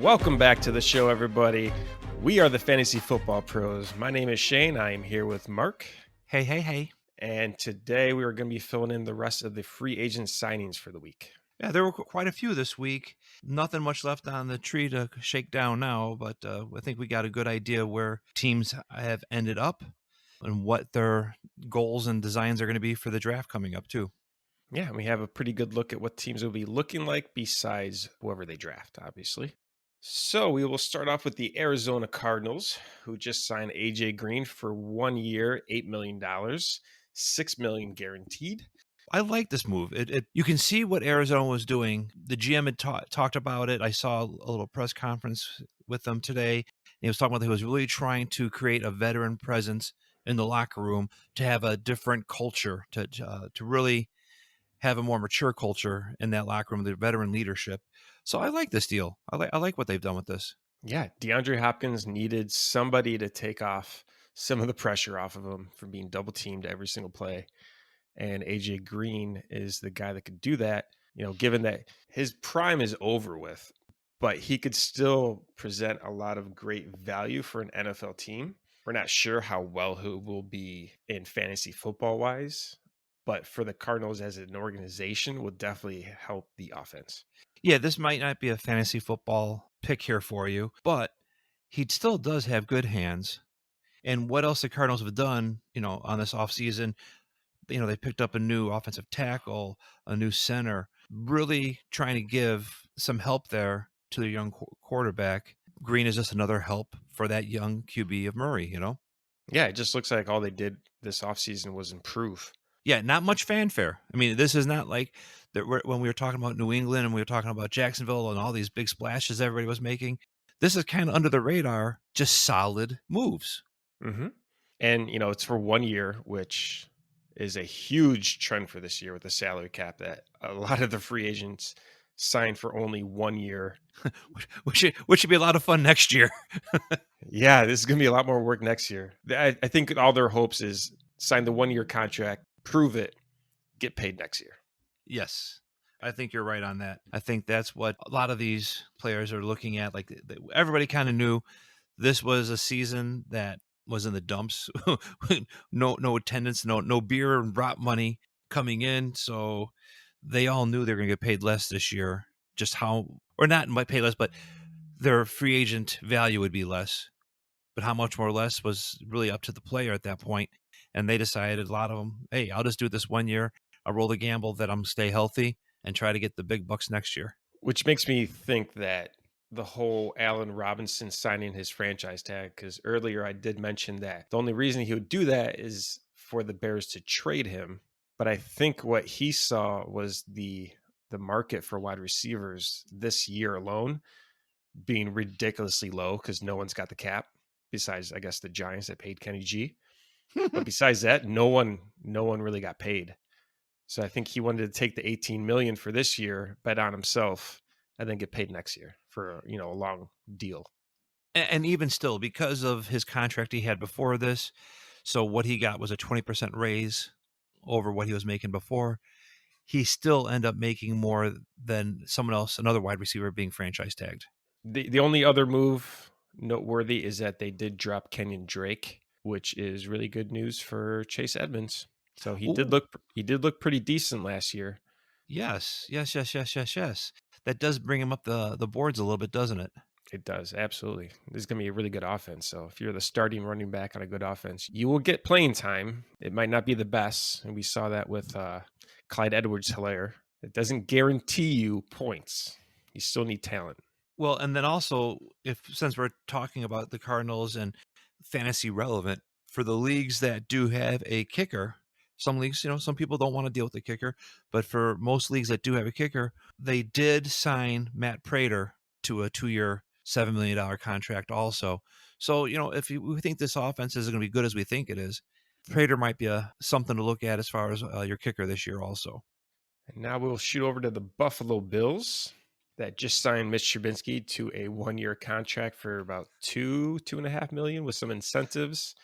Welcome back to the show, everybody. We are the Fantasy Football Pros. My name is Shane. I am here with Mark. Hey. And today we are going to be filling in the rest of the free agent signings for the week. Yeah, there were quite a few this week. Nothing much left on the tree to shake down now, but I think we got a good idea where teams have ended up and what their goals and designs are going to be for the draft coming up, too. Yeah, we have a pretty good look at what teams will be looking like besides whoever they draft, obviously. So we will start off with the Arizona Cardinals, who just signed AJ Green for 1 year, $8 million, $6 million guaranteed. I like this move. You can see what Arizona was doing. The GM had talked about it. I saw a little press conference with them today. He was talking about he was really trying to create a veteran presence in the locker room to have a different culture, to really have a more mature culture in that locker room, the veteran leadership. So I like this deal. I like what they've done with this. Yeah, DeAndre Hopkins needed somebody to take off some of the pressure off of him from being double teamed every single play. And AJ Green is the guy that could do that, given that his prime is over with, but he could still present a lot of great value for an NFL team. We're not sure how well he will be in fantasy football wise, but for the Cardinals as an organization will definitely help the offense. Yeah, this might not be a fantasy football pick here for you, but he still does have good hands. And what else the Cardinals have done, on this offseason, they picked up a new offensive tackle, a new center, really trying to give some help there to the young quarterback. Green is just another help for that young QB of Murray, Yeah, it just looks like all they did this offseason was improve. Yeah, not much fanfare. I mean, this is not like when we were talking about New England and we were talking about Jacksonville and all these big splashes everybody was making. This is kind of under the radar, just solid moves. Mm-hmm. And, it's for 1 year, which is a huge trend for this year with the salary cap that a lot of the free agents signed for only 1 year. which should be a lot of fun next year. Yeah, this is going to be a lot more work next year. I think all their hopes is sign the 1 year contract, prove it, get paid next year. Yes, I think you're right on that. I think that's what a lot of these players are looking at. Like everybody kind of knew this was a season that was in the dumps. no attendance, no beer and brat money coming in. So they all knew they were going to get paid less this year. Just how, or not might pay less, but their free agent value would be less. But how much more less was really up to the player at that point. And they decided, a lot of them, hey, I'll just do this 1 year. I'll roll the gamble that I'm going to stay healthy and try to get the big bucks next year. Which makes me think that the whole Allen Robinson signing his franchise tag, because earlier I did mention that the only reason he would do that is for the Bears to trade him. But I think what he saw was the market for wide receivers this year alone being ridiculously low because no one's got the cap besides, I guess, the Giants that paid Kenny G. But besides that, no one really got paid. So I think he wanted to take the 18 million for this year, bet on himself, and then get paid next year for, a long deal. And even still, because of his contract he had before this, so what he got was a 20% raise over what he was making before. He still ended up making more than someone else, another wide receiver, being franchise tagged. The only other move noteworthy is that they did drop Kenyon Drake, which is really good news for Chase Edmonds. So he did look pretty decent last year. Yes. That does bring him up the boards a little bit, doesn't it? It does, absolutely. This is going to be a really good offense. So if you're the starting running back on a good offense, you will get playing time. It might not be the best, and we saw that with Clyde Edwards-Helaire. It doesn't guarantee you points. You still need talent. Well, and then also, since we're talking about the Cardinals and fantasy relevant, for the leagues that do have a kicker, some leagues, some people don't want to deal with the kicker, but for most leagues that do have a kicker, they did sign Matt Prater to a 2-year, $7 million contract also. So, if we think this offense is going to be good as we think it is, Prater might be something to look at as far as your kicker this year also. And now we'll shoot over to the Buffalo Bills that just signed Mitch Trubisky to a 1-year contract for about $2.5 million with some incentives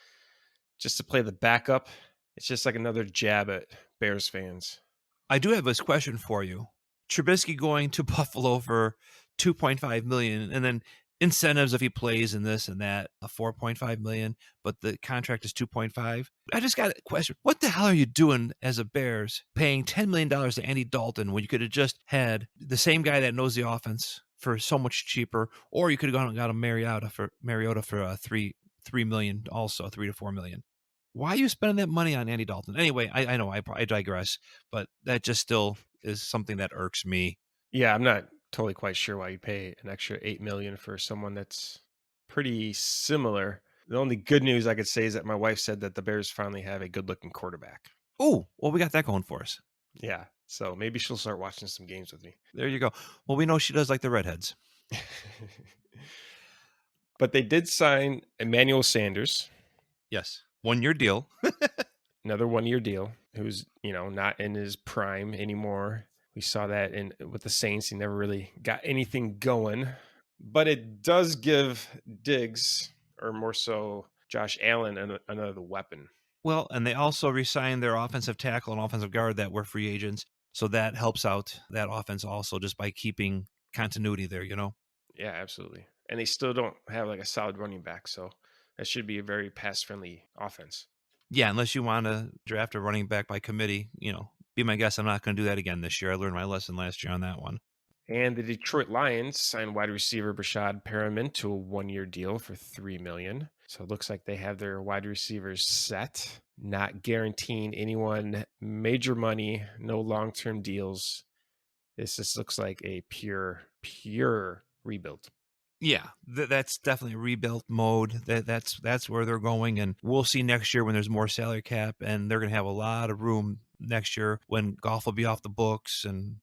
just to play the backup. It's just like another jab at Bears fans. I do have this question for you. Trubisky going to Buffalo for $2.5 million, and then incentives if he plays in this and that, a $4.5 million, but the contract is 2.5. I just got a question. What the hell are you doing as a Bears paying $10 million to Andy Dalton when you could have just had the same guy that knows the offense for so much cheaper, or you could have gone and got a Mariota for $3 million, also $3 to $4 million. Why are you spending that money on Andy Dalton? Anyway, I know I digress, but that just still is something that irks me. Yeah, I'm not totally quite sure why you pay an extra $8 million for someone that's pretty similar. The only good news I could say is that my wife said that the Bears finally have a good-looking quarterback. Oh, well, we got that going for us. Yeah, so maybe she'll start watching some games with me. There you go. Well, we know she does like the redheads. But they did sign Emmanuel Sanders. Yes. 1-year deal. Another 1-year deal, who's, not in his prime anymore. We saw that with the Saints. He never really got anything going. But it does give Diggs, or more so Josh Allen, another weapon. Well, and they also re-signed their offensive tackle and offensive guard that were free agents. So that helps out that offense also just by keeping continuity there, Yeah, absolutely. And they still don't have like a solid running back. So that should be a very pass-friendly offense. Yeah, unless you want to draft a running back by committee, be my guest. I'm not going to do that again this year. I learned my lesson last year on that one. And the Detroit Lions signed wide receiver Brashad Perriman to a 1-year deal for $3 million. So it looks like they have their wide receivers set, not guaranteeing anyone major money, no long-term deals. This just looks like a pure rebuild. Yeah, that's definitely rebuilt mode. That's where they're going, and we'll see next year when there's more salary cap, and they're going to have a lot of room next year when golf will be off the books, and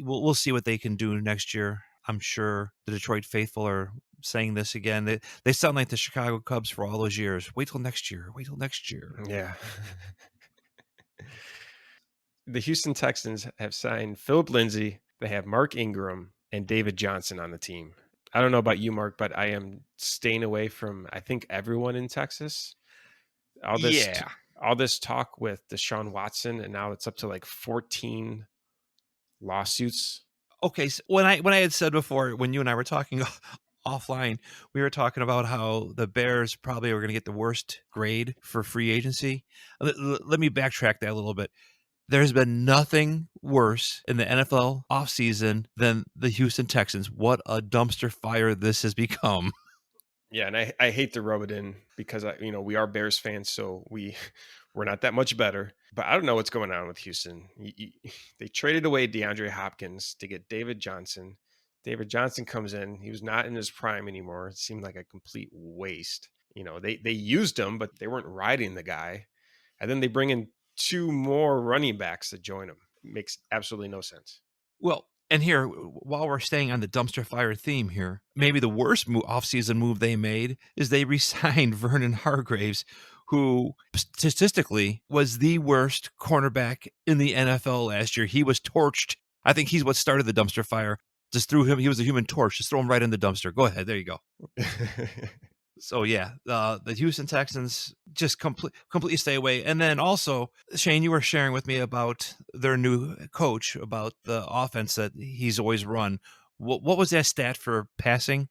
we'll see what they can do next year. I'm sure the Detroit faithful are saying this again. They sound like the Chicago Cubs for all those years. Wait till next year. Wait till next year. Yeah. The Houston Texans have signed Philip Lindsay. They have Mark Ingram and David Johnson on the team. I don't know about you, Mark, but I am staying away from, I think, everyone in Texas. All this talk with Deshaun Watson, and now it's up to like 14 lawsuits. Okay, so when I had said before, when you and I were talking offline, we were talking about how the Bears probably were going to get the worst grade for free agency. Let me backtrack that a little bit. There's been nothing worse in the NFL offseason than the Houston Texans. What a dumpster fire this has become. Yeah, and I hate to rub it in because we are Bears fans, so we're not that much better. But I don't know what's going on with Houston. They traded away DeAndre Hopkins to get David Johnson. David Johnson comes in. He was not in his prime anymore. It seemed like a complete waste. They used him, but they weren't riding the guy. And then they bring in 2 more running backs to join him. It makes absolutely no sense. Well, and here, while we're staying on the dumpster fire theme here, maybe the worst offseason move they made is they re-signed Vernon Hargraves, who statistically was the worst cornerback in the NFL last year. He was torched. I think he's what started the dumpster fire. Just threw him. He was a human torch. Just throw him right in the dumpster. Go ahead. There you go. So, yeah, the Houston Texans just completely stay away. And then also, Shane, you were sharing with me about their new coach, about the offense that he's always run. What was that stat for passing?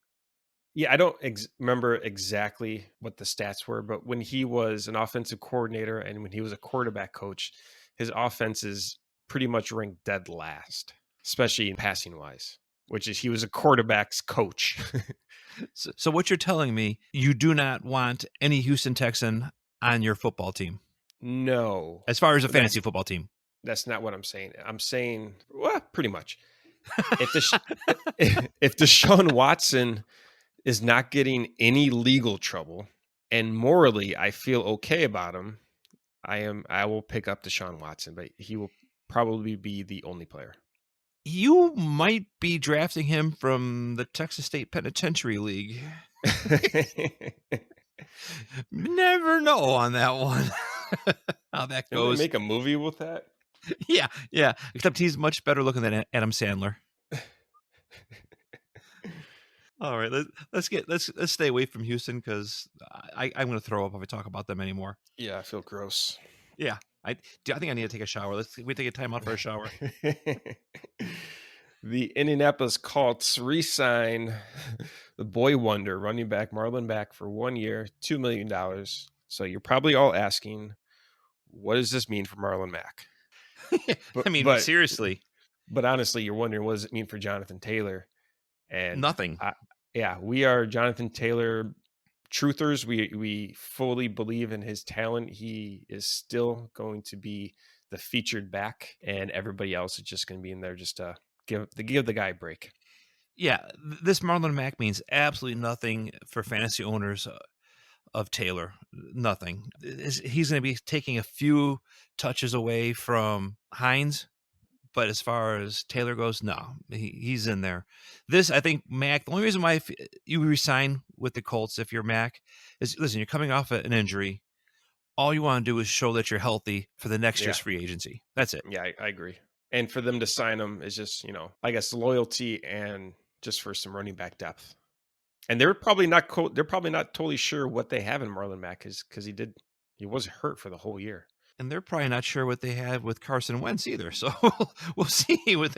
Yeah, I don't remember exactly what the stats were, but when he was an offensive coordinator and when he was a quarterback coach, his offenses pretty much ranked dead last, especially in passing wise, which is he was a quarterback's coach. So what you're telling me, you do not want any Houston Texan on your football team? No. As far as a fantasy football team? That's not what I'm saying. I'm saying, well, pretty much. If Deshaun Watson is not getting any legal trouble and morally I feel okay about him, I will pick up Deshaun Watson, but he will probably be the only player. You might be drafting him from the Texas State Penitentiary League. Never know on that one. How that goes. Make a movie with that? Yeah. Except he's much better looking than Adam Sandler. All right, let's stay away from Houston because I'm going to throw up if I talk about them anymore. Yeah, I feel gross. Yeah, I think I need to take a shower. We take a time out for a shower. The Indianapolis Colts re-sign the boy wonder running back Marlon Mack for 1 year, $2 million. So you're probably all asking, what does this mean for Marlon Mack? But I mean, but seriously, but honestly, you're wondering, what does it mean for Jonathan Taylor? And nothing. yeah, we are Jonathan Taylor truthers. We fully believe in his talent. He is still going to be the featured back, and everybody else is just going to be in there just to give the guy a break. Yeah, this Marlon Mack means absolutely nothing for fantasy owners of Taylor. Nothing. He's going to be taking a few touches away from Hines, but as far as Taylor goes, no, he's in there. This, I think, Mac, the only reason why you resign with the Colts if you're Mac is, listen, you're coming off an injury. All you want to do is show that you're healthy for the next year's Yeah, free agency. That's it. yeah, I agree. And for them to sign him is just, I guess loyalty and just for some running back depth. And they're probably not totally sure what they have in Marlon Mack because he was hurt for the whole year. And they're probably not sure what they have with Carson Wentz either. So we'll see where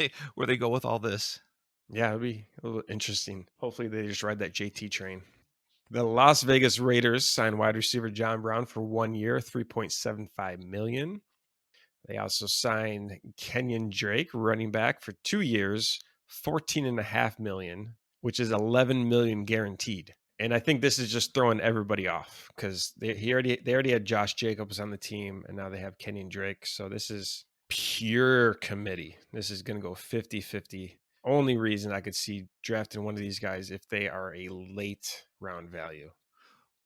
they go with all this. Yeah, it'll be a little interesting. Hopefully they just ride that JT train. The Las Vegas Raiders signed wide receiver John Brown for 1 year, $3.75 million. They also signed Kenyon Drake, running back, for 2 years, $14.5 million, which is $11 million guaranteed. And I think this is just throwing everybody off because they already had Josh Jacobs on the team, and now they have Kenyon Drake. So this is pure committee. This is going to go 50-50. Only reason I could see drafting one of these guys if they are a late round value.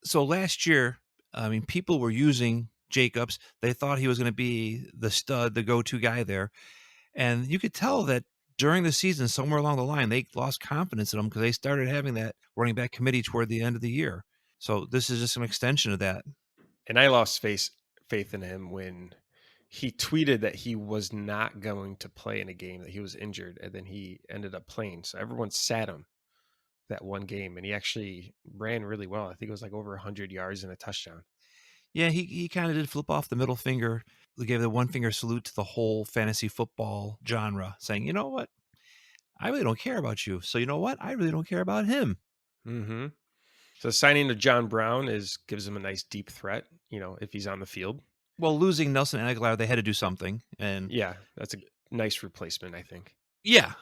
So last year, I mean, people were using Jacobs. They thought he was going to be the stud, the go-to guy there. And you could tell that during the season, somewhere along the line, they lost confidence in him because they started having that running back committee toward the end of the year. So this is just an extension of that. And I lost faith in him when he tweeted that he was not going to play in a game, that he was injured, and then he ended up playing. So everyone sat him that one game, and he actually ran really well. I think it was like over 100 yards and a touchdown. Yeah, he kind of did flip off the middle finger. He gave the one finger salute to the whole fantasy football genre, saying, you know what? I really don't care about you. So you know what? I really don't care about him. Mm-hmm. So signing to John Brown gives him a nice deep threat, if he's on the field. Well, losing Nelson Aguilar, they had to do something. And Yeah, that's a nice replacement, I think. yeah,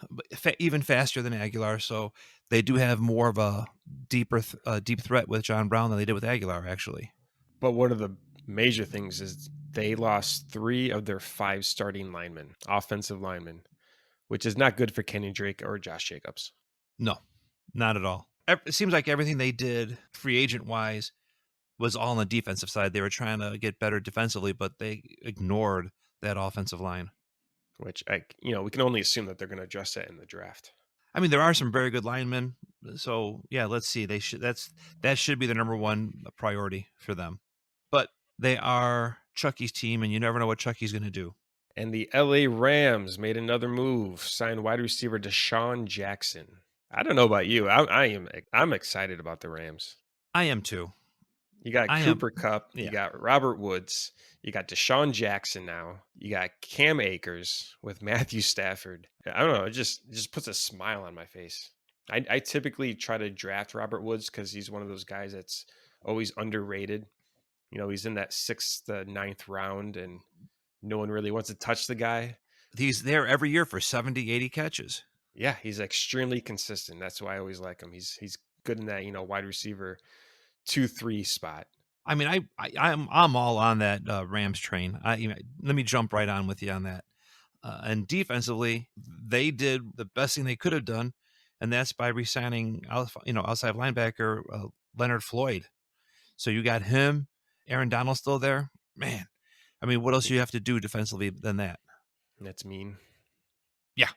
even faster than Aguilar. So they do have more of a deep threat with John Brown than they did with Aguilar, actually. But one of the major things is they lost 3 of their 5 starting linemen, offensive linemen, which is not good for Kenny Drake or Josh Jacobs. No, not at all. It seems like everything they did free agent wise was all on the defensive side. They were trying to get better defensively, but they ignored that offensive line. Which we can only assume that they're going to address that in the draft. I mean, there are some very good linemen. So yeah, let's see. That should be the number one priority for them. But they are Chucky's team, and you never know what Chucky's going to do. And the LA Rams made another move, signed wide receiver Desean Jackson. I don't know about you. I'm excited about the Rams. I am too. You got Cooper Kupp, yeah. You got Robert Woods, you got Desean Jackson now, you got Cam Akers with Matthew Stafford. I don't know, it just puts a smile on my face. I typically try to draft Robert Woods because he's one of those guys that's always underrated. He's in that 6th, 9th round, and no one really wants to touch the guy. He's there every year for 70, 80 catches. Yeah, he's extremely consistent. That's why I always like him. He's good in that, wide receiver 2-3 spot. I mean, I'm all on that Rams train. Let me jump right on with you on that. And defensively, they did the best thing they could have done, and that's by re-signing outside linebacker Leonard Floyd. So you got him, Aaron Donald still there. Man, I mean, what else do you have to do defensively than that? That's mean. Yeah.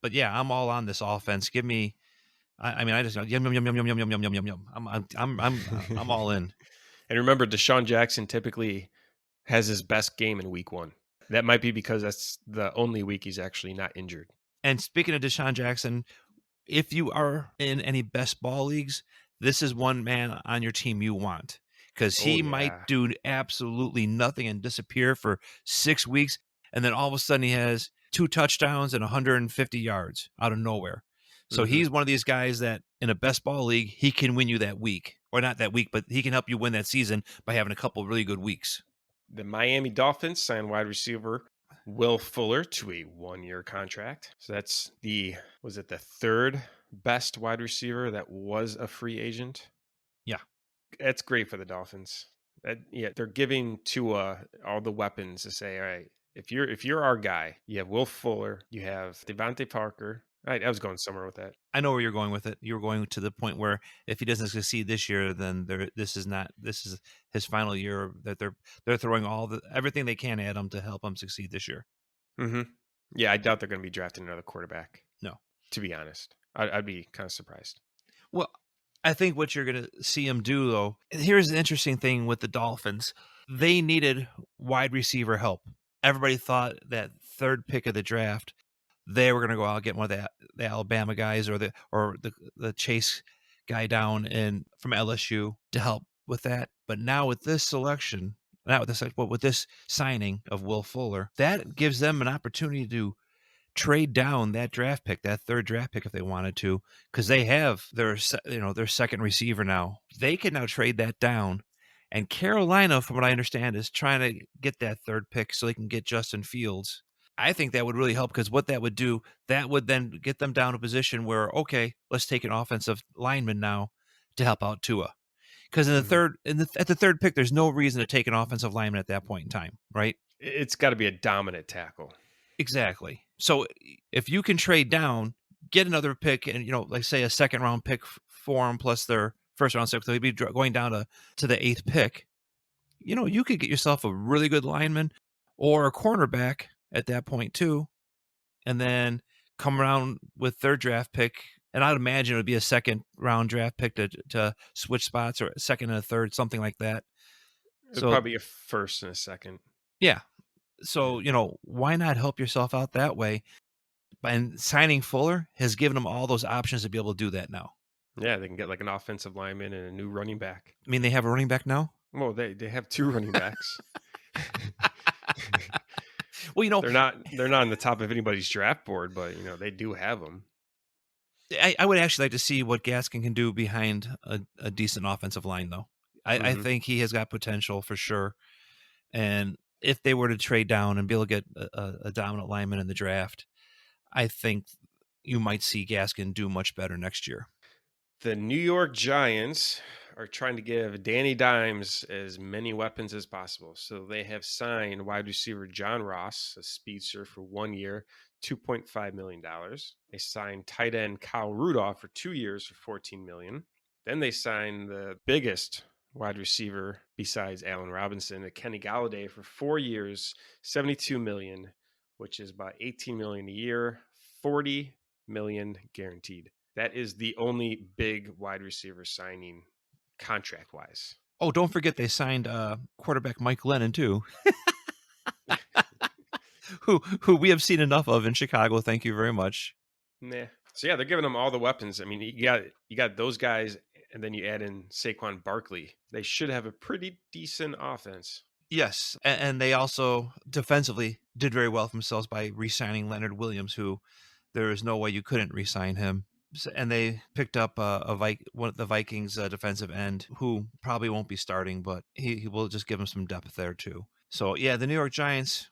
But yeah, I'm all on this offense. Give me. I mean, I just yum yum yum yum yum yum yum yum yum yum. I'm all in. And remember, Desean Jackson typically has his best game in week 1. That might be because that's the only week he's actually not injured. And speaking of Desean Jackson, if you are in any best ball leagues, this is one man on your team you want because he might do absolutely nothing and disappear for 6 weeks. And then all of a sudden he has 2 touchdowns and 150 yards out of nowhere. So Mm-hmm. he's one of these guys that in a best ball league, he can win you that week. Or not that week, but he can help you win that season by having a couple of really good weeks. The Miami Dolphins signed wide receiver Will Fuller to a 1-year contract. So that's was it the third best wide receiver that was a free agent? Yeah. That's great for the Dolphins. They're giving Tua all the weapons to say, all right, if you're our guy, you have Will Fuller, you have Devontae Parker. I was going somewhere with that. I know where you're going with it. You're going to the point where if he doesn't succeed this year, then this is his final year. That they're throwing everything they can at him to help him succeed this year. Mm-hmm. Yeah, I doubt they're going to be drafting another quarterback. No, to be honest, I'd be kind of surprised. Well, I think what you're going to see him do, though, here's the interesting thing with the Dolphins. They needed wide receiver help. Everybody thought that third pick of the draft, they were going to go out and get one of the Alabama guys or the Chase guy down from LSU to help with that. But now with this selection, with this signing of Will Fuller, that gives them an opportunity to trade down that draft pick, that third draft pick if they wanted to, because they have their second receiver now. They can now trade that down. And Carolina, from what I understand, is trying to get that third pick so they can get Justin Fields. I think that would really help because what that would do, that would then get them down to a position where, okay, let's take an offensive lineman now to help out Tua. Because at the third pick, there's no reason to take an offensive lineman at that point in time, right? It's got to be a dominant tackle. Exactly. So if you can trade down, get another pick, and like say a second round pick for them plus their first round pick, so they'd be going down to the 8th pick. You could get yourself a really good lineman or a cornerback at that point too, and then come around with third draft pick. And I'd imagine it would be a second round draft pick to switch spots, or a second and a third, something like that. It'd probably a first and a second. Yeah. So, why not help yourself out that way? And signing Fuller has given them all those options to be able to do that now. Yeah, they can get like an offensive lineman and a new running back. I mean, they have a running back now? Well, they have 2 running backs. Well, they're not on the top of anybody's draft board, but they do have them. I would actually like to see what Gaskin can do behind a decent offensive line, though. I think he has got potential for sure. And if they were to trade down and be able to get a dominant lineman in the draft, I think you might see Gaskin do much better next year. The New York Giants are trying to give Danny Dimes as many weapons as possible. So they have signed wide receiver John Ross, a speedster, for 1 year, $2.5 million. They signed tight end Kyle Rudolph for 2 years for $14 million. Then they signed the biggest wide receiver besides Allen Robinson, Kenny Galladay, for 4 years, $72 million, which is about $18 million a year, $40 million guaranteed. That is the only big wide receiver signing contract wise. Oh, don't forget they signed quarterback Mike Lennon too, who we have seen enough of in Chicago. Thank you very much. Nah. So yeah, they're giving them all the weapons. I mean, you got those guys, and then you add in Saquon Barkley. They should have a pretty decent offense. Yes, and they also defensively did very well for themselves by re-signing Leonard Williams, who there is no way you couldn't re-sign him. And they picked up one of the Vikings defensive end who probably won't be starting, but he will just give them some depth there too. So yeah, the New York Giants,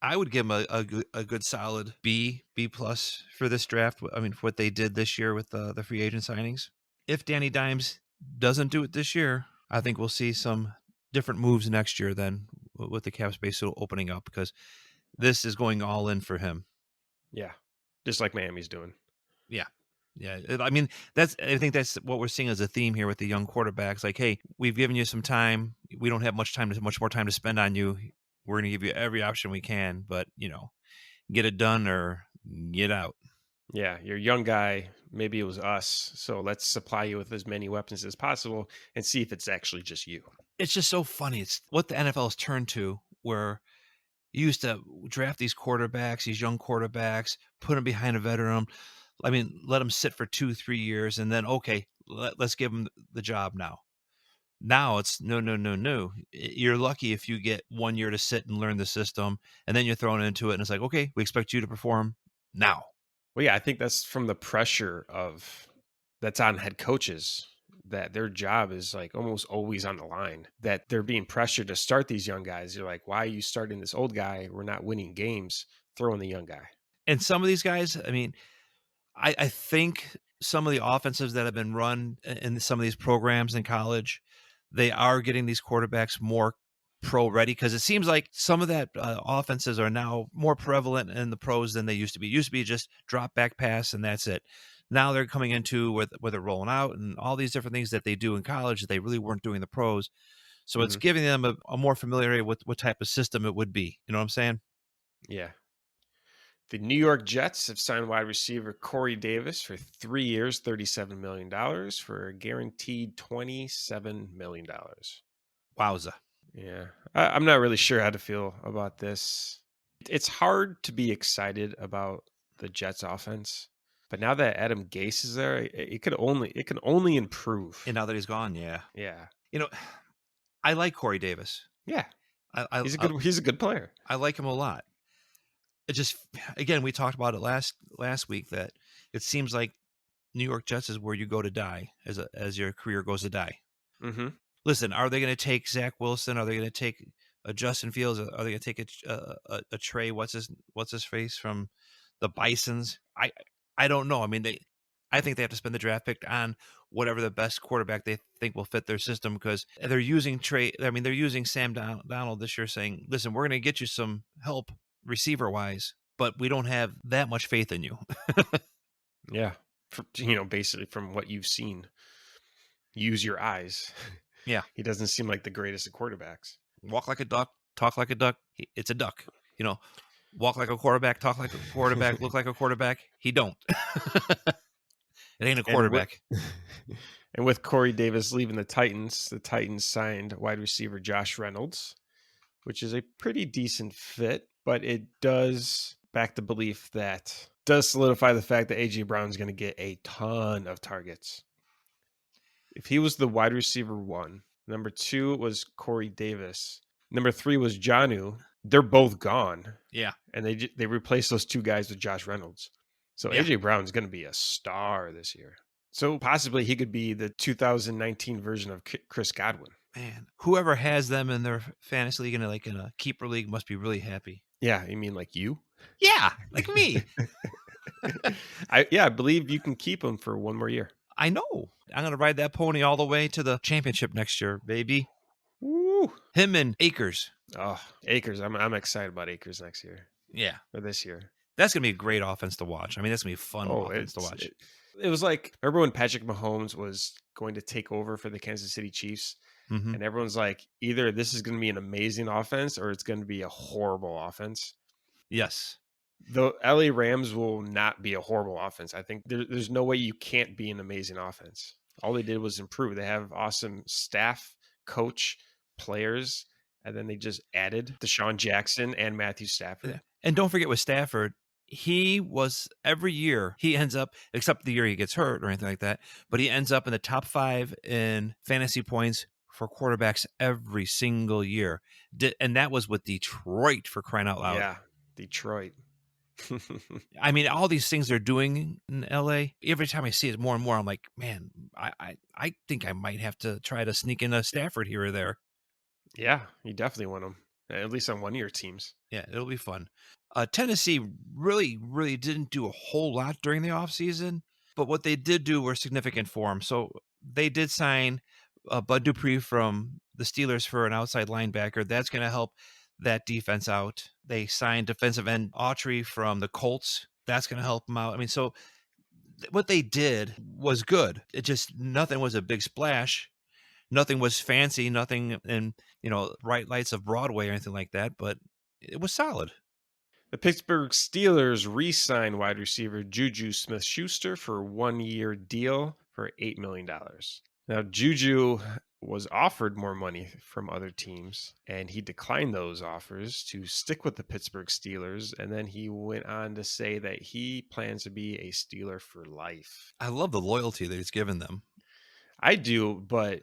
I would give them a good solid B plus for this draft. I mean, for what they did this year with the free agent signings. If Danny Dimes doesn't do it this year, I think we'll see some different moves next year then with the cap space opening up, because this is going all in for him. Yeah, just like Miami's doing. Yeah. I mean, I think that's what we're seeing as a theme here with the young quarterbacks. Like, hey, we've given you some time. We don't have much more time to spend on you. We're going to give you every option we can, but get it done or get out. Yeah, you're a young guy. Maybe it was us. So let's supply you with as many weapons as possible and see if it's actually just you. It's just so funny. It's what the NFL has turned to, where you used to draft these quarterbacks, these young quarterbacks, put them behind a veteran. I mean, let them sit for 2-3 years, and then, okay, let's give them the job now. Now it's no, no, no, no. You're lucky if you get 1 year to sit and learn the system, and then you're thrown into it, and it's like, okay, we expect you to perform now. Well, yeah, I think that's from the pressure of that's on head coaches, that their job is like almost always on the line, that they're being pressured to start these young guys. You're like, why are you starting this old guy? We're not winning games. Throw in the young guy. And some of these guys, I mean, I think some of the offenses that have been run in some of these programs in college, they are getting these quarterbacks more pro ready because it seems like some of that offenses are now more prevalent in the pros than they used to be. It used to be just drop back pass and that's it. Now they're coming into where they're rolling out and all these different things that they do in college that they really weren't doing in the pros. So it's Hmm. giving them a more familiarity with what type of system it would be. You know what I'm saying? Yeah. The New York Jets have signed wide receiver Corey Davis for 3 years, $37 million for a guaranteed $27 million. Wowza. Yeah. I'm not really sure how to feel about this. It's hard to be excited about the Jets offense, but now that Adam Gase is there, it can only improve. And now that he's gone, yeah. Yeah. You know, I like Corey Davis. Yeah. I I He's a I, good player. I like him a lot. It just again we talked about it last week that it seems like New York Jets is where you go to die as your career goes to die. Mhm. Listen, are they going to take Zach Wilson? Are they going to take a Justin Fields? Are they going to take a Trey? What's his face from the Bisons? I don't know. I mean I think they have to spend the draft pick on whatever the best quarterback they think will fit their system because they're using Trey. I mean they're using Sam Donald this year, saying, "Listen, we're going to get you some help receiver wise, but we don't have that much faith in you." Yeah. Basically from what you've seen, use your eyes. Yeah, He doesn't seem like the greatest of quarterbacks. walk like a duck, talk like a duck. It's a duck. You know, walk like a quarterback, talk like a quarterback, look like a quarterback. He don't. It ain't a And with quarterback. and with Corey Davis leaving the Titans signed wide receiver Josh Reynolds, which is a pretty decent fit, but it does back the belief that does solidify the fact that AJ Brown's going to get a ton of targets. If he was the wide receiver one, number two was Corey Davis, number three was Janu. They're both gone, Yeah, and they replaced those two guys with Josh Reynolds. So yeah, AJ Brown's going to be a star this year. So possibly he could be the 2019 version of Chris Godwin. man. Whoever has them in their fantasy league and like in a keeper league must be really happy. Yeah, you mean like you? Yeah, like me. I believe you can keep him for one more year. I know. I'm gonna ride that pony all the way to the championship next year, baby. Woo! Him and Akers. Oh, Akers! I'm excited about Akers next year Yeah, or this year. that's gonna be a great offense to watch. I mean, that's gonna be a fun Oh, offense to watch. it was like remember when Patrick Mahomes was going to take over for the Kansas City Chiefs, Hmm. and everyone's like, either this is going to be an amazing offense or it's going to be a horrible offense. Yes. The LA Rams will not be a horrible offense. I think there's no way you can't be an amazing offense. All they did was improve. They have awesome staff, coach, players, and then they just added Desean Jackson and Matthew Stafford. Yeah. And don't forget with Stafford, he was every year he ends up, except the year he gets hurt or anything like that, but he ends up in the top 5 in fantasy points for quarterbacks every single year. And that was with Detroit, for crying out loud. Yeah, Detroit. I mean, all these things they're doing in LA, every time I see it more and more, I'm like, man, I think I might have to try to sneak in a Stafford here or there. Yeah, you definitely want them, at least on one of your teams. Yeah, it'll be fun. Tennessee really, really didn't do a whole lot during the offseason, but what they did do were significant for them. So they did sign Bud Dupree from the Steelers for an outside linebacker. That's going to help that defense out. They signed defensive end Autry from the Colts. That's going to help them out. I mean, so what they did was good. It just nothing was a big splash. Nothing was fancy. Nothing in bright lights of Broadway or anything like that. But it was solid. The Pittsburgh Steelers re-signed wide receiver Juju Smith-Schuster for a 1-year deal for $8 million. Now, Juju was offered more money from other teams, and he declined those offers to stick with the Pittsburgh Steelers, and then he went on to say that he plans to be a Steeler for life. I love the loyalty that he's given them. I do, but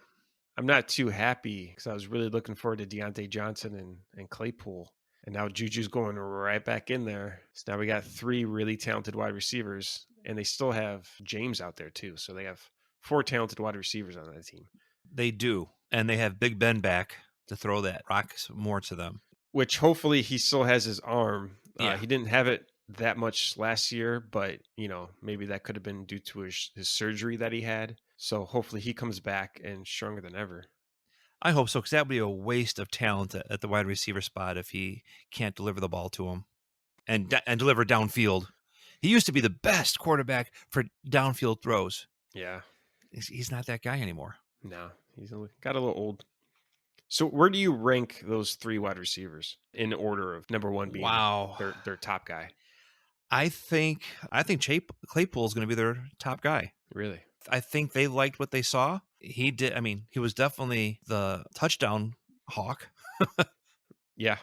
I'm not too happy because I was really looking forward to Deontay Johnson and Claypool. And now Juju's going right back in there. So now we got three really talented wide receivers, and they still have James out there too. So they have four talented wide receivers on that team. They do. And they have Big Ben back to throw that rock more to them. Which hopefully he still has his arm. Yeah. He didn't have it that much last year, but maybe that could have been due to his surgery that he had. So hopefully he comes back and stronger than ever. I hope so, because that would be a waste of talent at the wide receiver spot if he can't deliver the ball to him and deliver downfield. He used to be the best quarterback for downfield throws. Yeah. He's not that guy anymore. No, he's got a little old. So where do you rank those three wide receivers in order of number one being their top guy? I think Claypool is going to be their top guy. Really? I think they liked what they saw. He did. I mean, he was definitely the touchdown hawk. Yeah.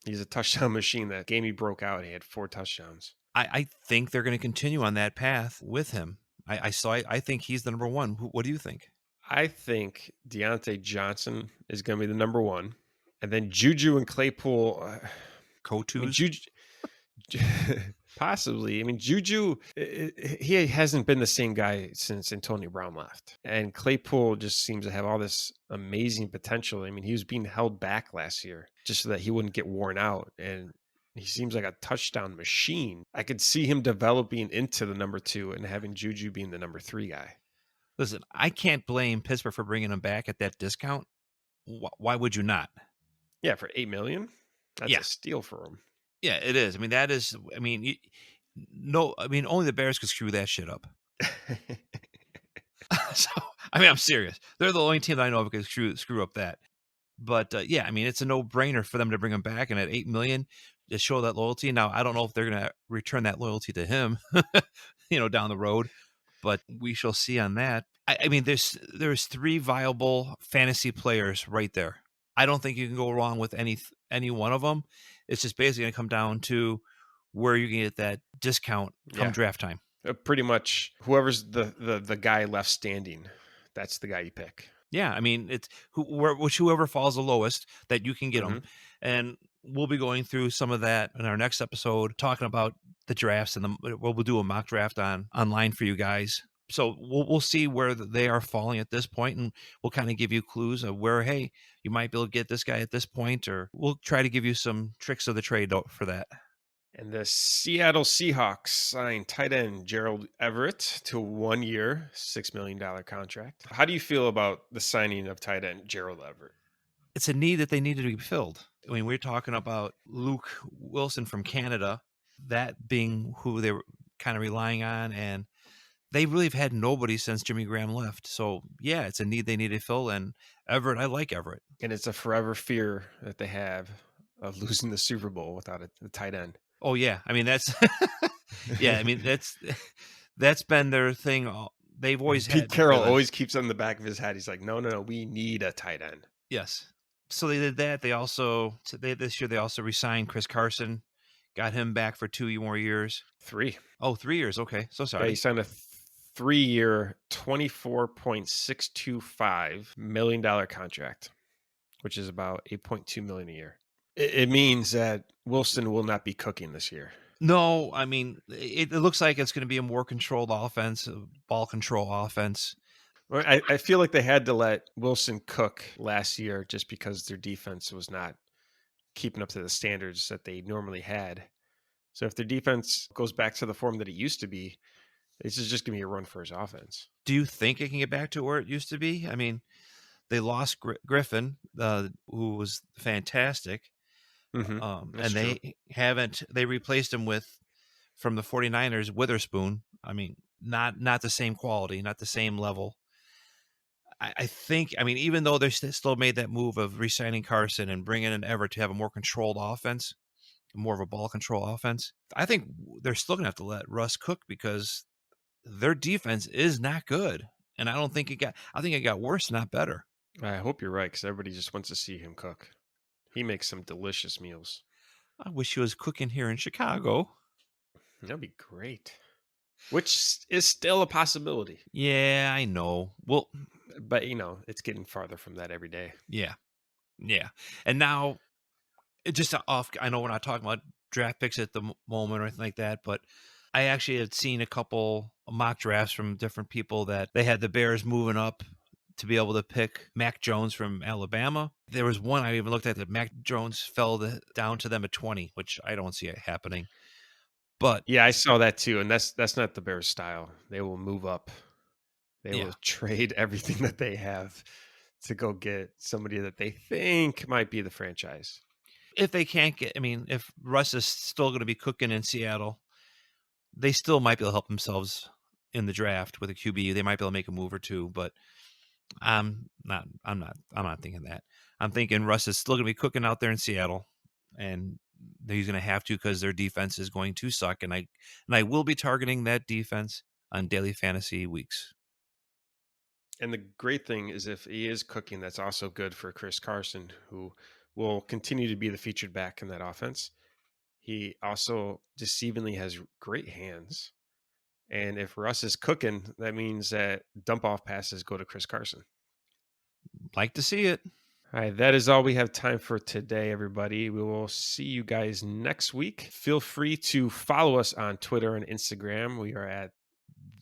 He's a touchdown machine. That game he broke out, he had 4 touchdowns. I think they're going to continue on that path with him. I think he's the number one. What do you think? I think Deontay Johnson is going to be the number one. And then Juju and Claypool. Juju. Possibly. I mean, Juju, he hasn't been the same guy since Antonio Brown left. And Claypool just seems to have all this amazing potential. I mean, he was being held back last year just so that he wouldn't get worn out. And he seems like a touchdown machine. I could see him developing into the number 2 and having Juju being the number 3 guy. Listen, I can't blame Pittsburgh for bringing him back at that discount. Why would you not? Yeah, for $8 million, that's a steal for him. Yeah, it is. I mean, that is. I mean, only the Bears could screw that shit up. So, I mean, I'm serious. They're the only team that I know of that could screw up that. But yeah, I mean, it's a no-brainer for them to bring him back, and at $8 million to show that loyalty. Now, I don't know if they're going to return that loyalty to him, down the road, but we shall see on that. I mean, there's 3 viable fantasy players right there. I don't think you can go wrong with any one of them. It's just basically going to come down to where you can get that discount come draft time. Pretty much whoever's the guy left standing, that's the guy you pick. Yeah, I mean, it's whoever falls the lowest that you can get them. And we'll be going through some of that in our next episode, talking about the drafts, and we'll do a mock draft online for you guys. So we'll see where they are falling at this point, and we'll kind of give you clues of where, hey, you might be able to get this guy at this point, or we'll try to give you some tricks of the trade for that. And the Seattle Seahawks signed tight end Gerald Everett to a 1-year, $6 million contract. How do you feel about the signing of tight end Gerald Everett? It's a need that they needed to be filled. I mean, we're talking about Luke Wilson from Canada, that being who they were kind of relying on, and they really have had nobody since Jimmy Graham left. So, yeah, it's a need they need to fill, and Everett, I like Everett. And it's a forever fear that they have of losing the Super Bowl without a tight end. Oh, yeah. I mean, that's yeah, I mean, that's been their thing. They've always had. Pete Carroll always keeps on the back of his head. He's like, no, we need a tight end. Yes. So they did that. This year they also re-signed Chris Carson, got him back for 2 more years. 3. Oh, 3 years. Okay. So sorry. Yeah, he signed a 3-year, $24.625 million contract, which is about $8.2 million a year. It means that Wilson will not be cooking this year. No, I mean, it looks like it's going to be a more controlled offense, ball control offense. I feel like they had to let Wilson cook last year just because their defense was not keeping up to the standards that they normally had. So if their defense goes back to the form that it used to be, this is just going to be a run for his offense. Do you think it can get back to where it used to be? I mean, they lost Griffin, who was fantastic. And they replaced him from the 49ers, Witherspoon. I mean, not the same quality, not the same level. I think, I mean, even though they still made that move of re-signing Carson and bringing in Everett to have a more controlled offense, more of a ball control offense, I think they're still going to have to let Russ cook because their defense is not good. And I think it got worse, not better. I hope you're right, because everybody just wants to see him cook. He makes some delicious meals. I wish he was cooking here in Chicago. That'd be great. which is still a possibility. Yeah, I know. Well, But, it's getting farther from that every day. yeah, yeah. And now, it just off. I know we're not talking about draft picks at the moment or anything like that, but I actually had seen a couple mock drafts from different people that they had the Bears moving up to be able to pick Mac Jones from Alabama. There was one I even looked at that Mac Jones fell down to them at 20, which I don't see it happening. But Yeah, I saw that too, and that's not the Bears' style. They will move up. They will yeah, trade everything that they have to go get somebody that they think might be the franchise. if they can't get, I mean, if Russ is still going to be cooking in Seattle, they still might be able to help themselves in the draft with a QB. They might be able to make a move or two, but I'm not thinking that. I'm thinking Russ is still going to be cooking out there in Seattle, and he's going to have to because their defense is going to suck. And I will be targeting that defense on daily fantasy weeks. And the great thing is, if he is cooking, that's also good for Chris Carson, who will continue to be the featured back in that offense. He also deceivingly has great hands. And if Russ is cooking, that means that dump off passes go to Chris Carson. Like to see it. All right, that is all we have time for today, everybody. We will see you guys next week. Feel free to follow us on Twitter and Instagram. We are at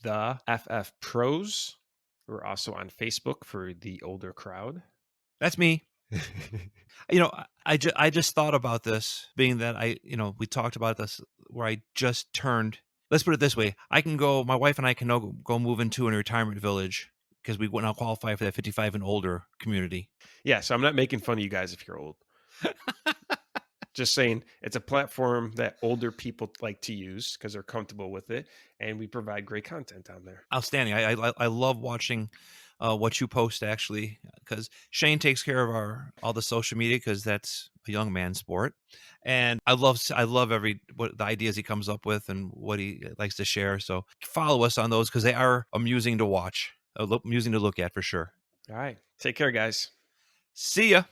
the FF Pros. We're also on Facebook for the older crowd. That's me. I just thought about this, being that we talked about this where I just turned. Let's put it this way: my wife and I can now go move into a retirement village because we now qualify for that 55 and older community. Yeah, so I'm not making fun of you guys if you're old. Just saying, it's a platform that older people like to use because they're comfortable with it, and we provide great content on there. Outstanding. I love watching what you post, actually, because Shane takes care of all the social media because that's a young man's sport, and I love what the ideas he comes up with and what he likes to share. So follow us on those because they are amusing to watch, amusing to look at for sure. All right. Take care, guys. See ya.